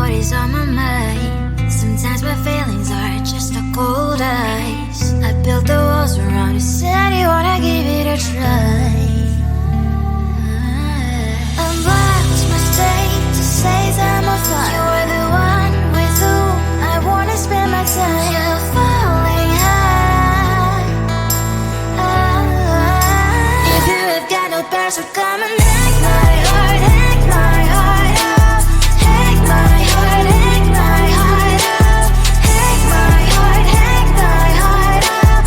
what is on my mind. Sometimes my feelings are just a cold ice. I built the walls around you, said you wanna give it a try. I'm lost my state to say I'm a fly. You are the one with whom I wanna spend my time. You're falling high. If you have got no bears, so come and hack my heart, hack my heart out. Hack my heart, hack my heart out. Hack my heart, hack my heart out.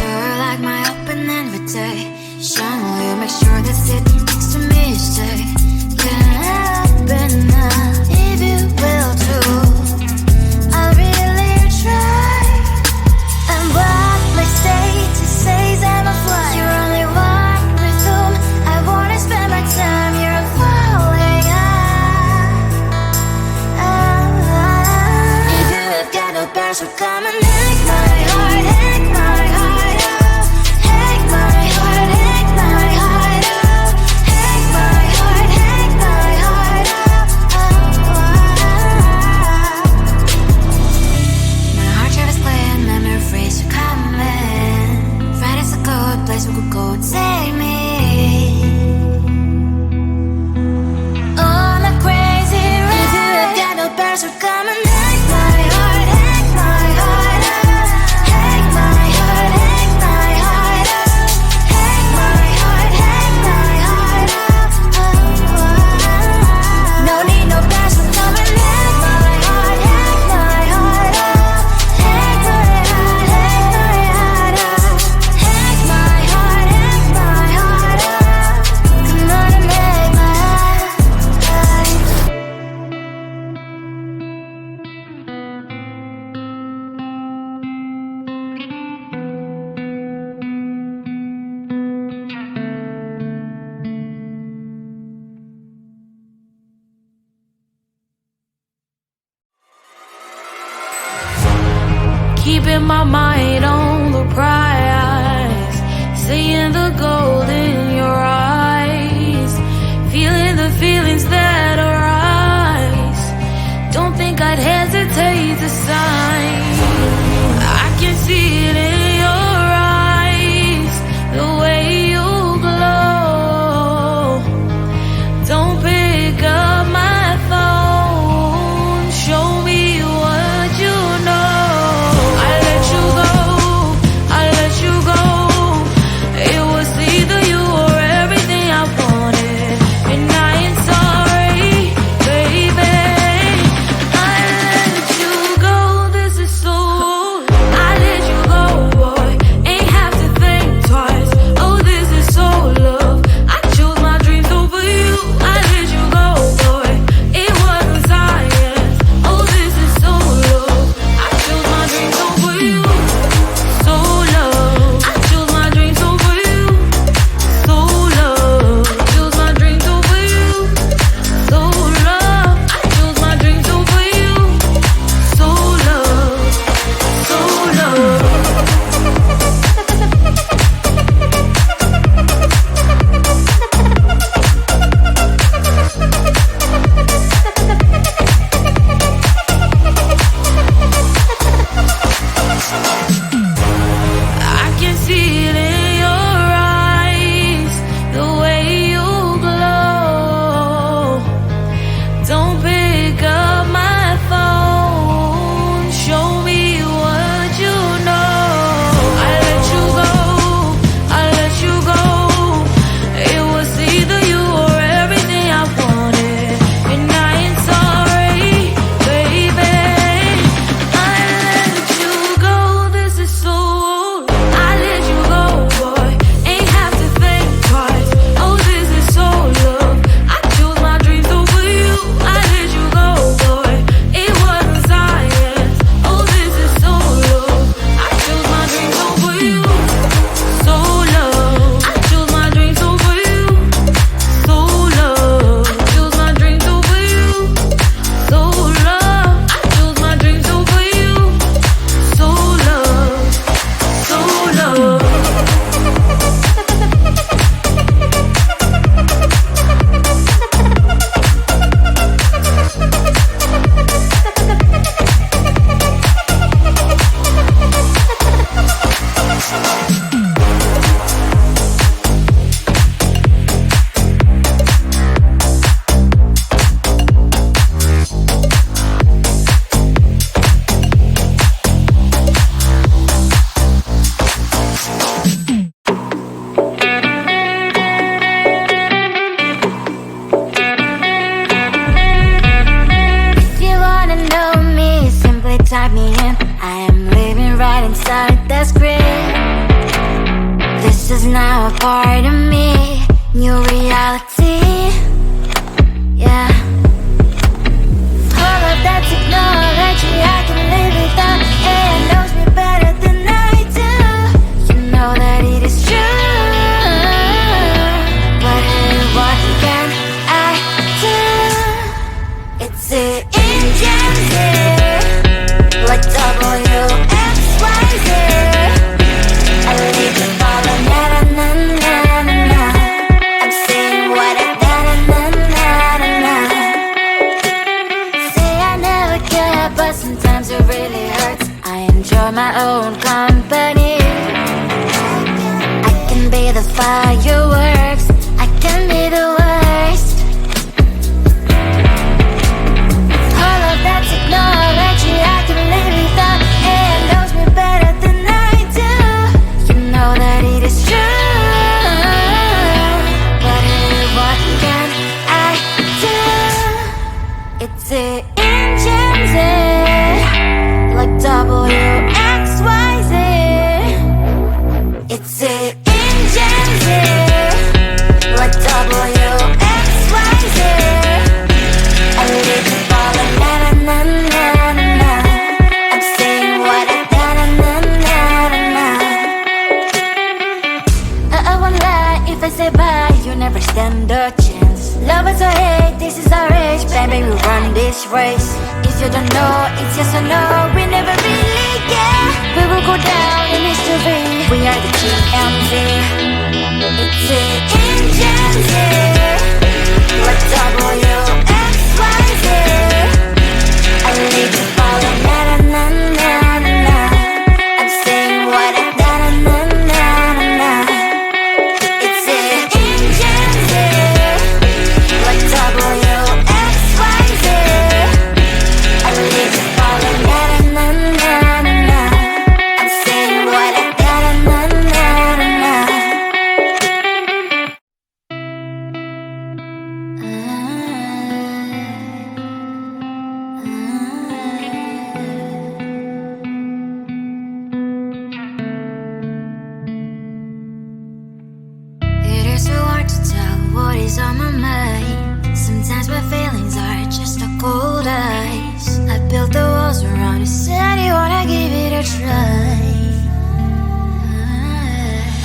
You're like my open invitation. Will you make sure that sitting next to me you stay? Can happen now if you will too. I'll really try. And what my state to say I'm a fly. You're only one with whom I wanna spend my time. You're falling high. If you have got no bears, so come and hack my heart, hack my heart out. Hack my heart, hack my heart out. Hack my heart, hack my heart out. My heart travels playing memories are coming. Friday's a good place we could go take me. On a crazy ride. If you have got no bears, so come and hack my heart, hack my heart out. Hack my heart, hack my heart out. Hack my heart, hack my heart out. No need no bears, so come and hack my heart, hack my heart out. Hack my heart, hack my heart out. Hack my heart, hack my heart out. Come on and make my heart. Keeping my mind on the prize, seeing the gold in your eyes, feeling the feelings that arise. Don't think I'd hesitate to sign. I can see it in your eyes, the way you glow. Don't pick up my phone, show me what you know. I let you go, I let the script. This is now a part of me, new reality. Yeah. All of that technology, I can live without. It knows me better than I do. You know that it is true. But hey, what can I do? It's the engines here, like WXYZ. I leave the follow, na na na na na na. I'm saying what I na na na na na na. Say I never care, but sometimes it really hurts. I enjoy my own company. I can be the fireworks, I can be the worst. All of that technology, I can live without. It knows me better than I do. You know that it is true. But hey, what can I do? It's the engines here, like WXYZ. It's the engines here, like WXYZ. I live to follow, na na na na na na. I'm saying what I na na na na na na. I won't lie if I say bye, you never stand a chance. Love us or hate, this is our age, baby, we run this race. If you don't know, it's yes or no, we never really get. We will go down in history, we are the GMZ. It's the engines here, like WXYZ. I live to follow, na na na na na na. I'm saying what I na na na na na na. It's the engines here, like WXYZ. I live to follow, na na na na na. I'm saying what I na na na na na. It is so hard to tell what is on my mind. Sometimes my feelings are just a cold ice. I built the walls around the city, wanna give it a try.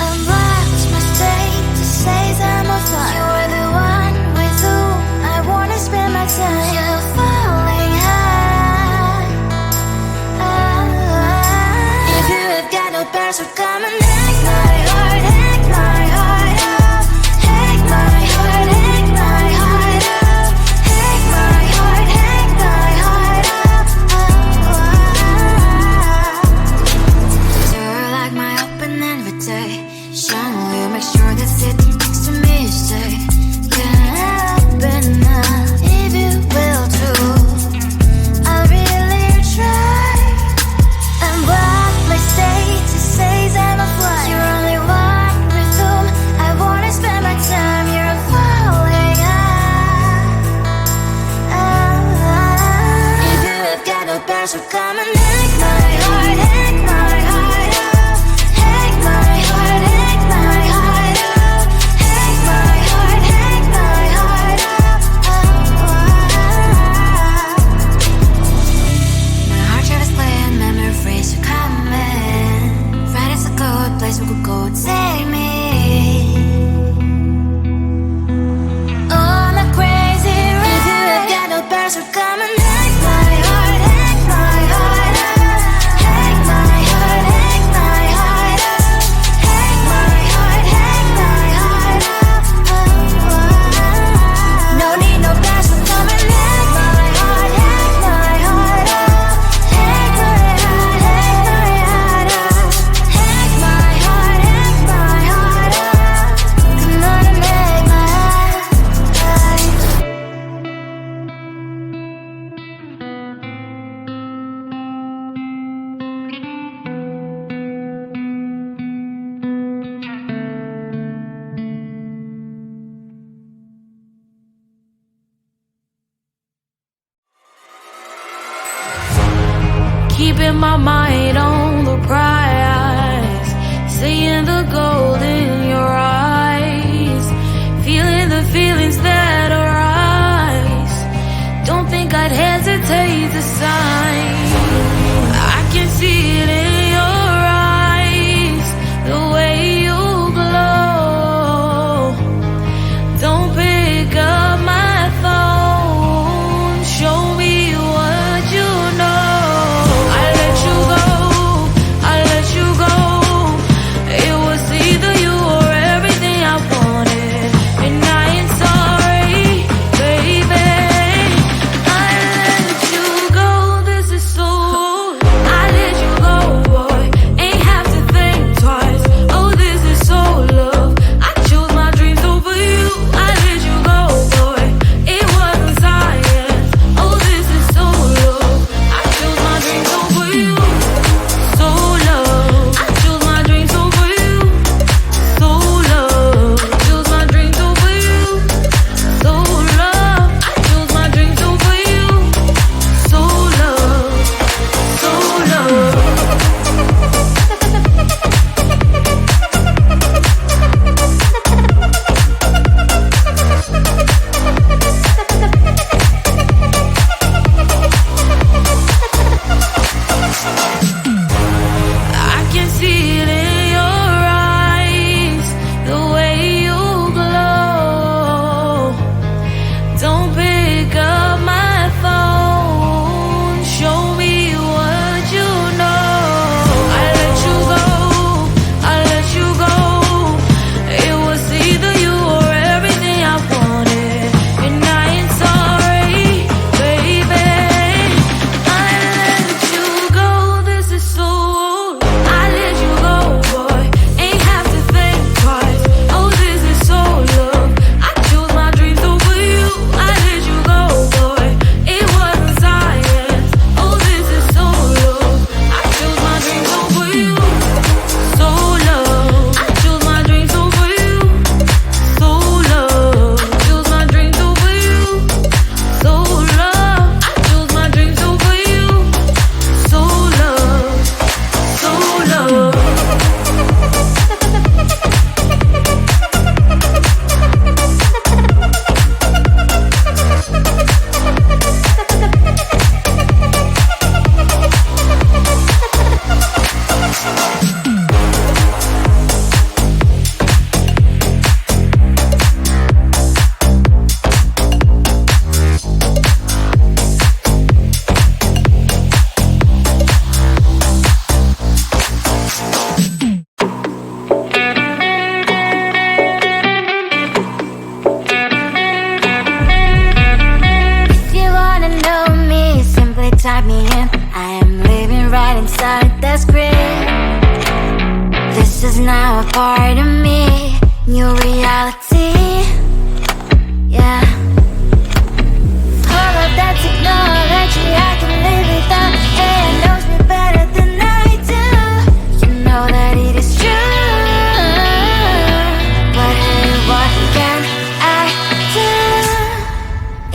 I've watched my state to say I'm a fly. You're the one with whom I wanna spend my time. You're falling high. If you have got no past, so come and hack my heart, hack my heart up. Hack my heart, hack my heart up. Hack my heart, hack my heart up. You're like my open invitation. Will you make sure that sitting next to me is safe? Yeah, open up if you will too. I'll really try. And what my status says I'm a fly. You're only one with whom I wanna spend my time. You're falling high. If you have got no past, so come and hack my heart, hack my heart up. Hack my heart, hack my heart up. Hack my heart, hack my heart up. My heart travels playing memories are coming. Right, it's a good place we could go, take me. On a crazy ride. If you have got no past, so come and hack my heart, hack my heart up. Hack my heart, hack my heart up. Hack my heart, hack my heart up. No need no past, so come and hack my heart, hack my heart up. Hack my heart, hack my heart up. Hack my heart, hack my heart up. Come on and make my heart. Keeping my mind on the prize, type me in. I am living right inside the script. This is now a part of me, new reality. Yeah. All of that technology I can live without. AI knows me better than I do. You know that it is true. But hey, what can I do?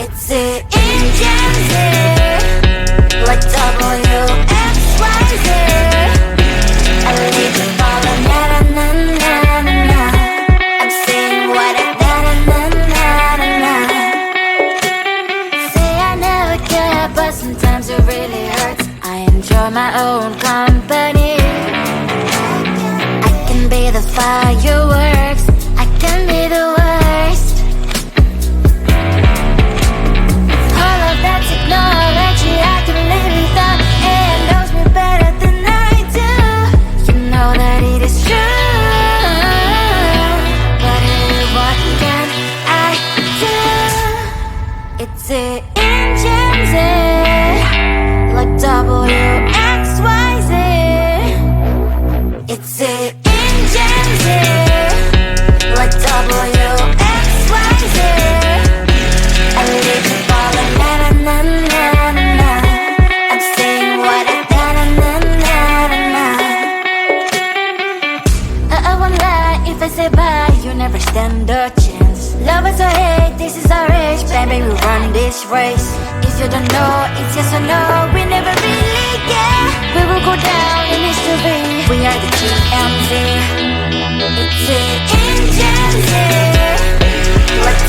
It's the engines here, like WXYZ. I leave the ball on na na na na na. I'm saying what I na na na na na. Say I never care, but sometimes it really hurts. I enjoy my own company. I can be the fireworks, I can be the worst. All of that technology I can live without. AI knows me better than I do. You know that it is true. But hey, what can I do? It's the engines like WXYZ. It's the engines like WXYZ. I live the ball on na na na na na. I'm saying what I na na na na na. I won't lie if I say bye, you never stand a chance. Love us or hate, this is our age, baby, we run this race. If you don't know, it's yes or no, we never really care. We will go down in history, we are the TMZ. It's the engines, like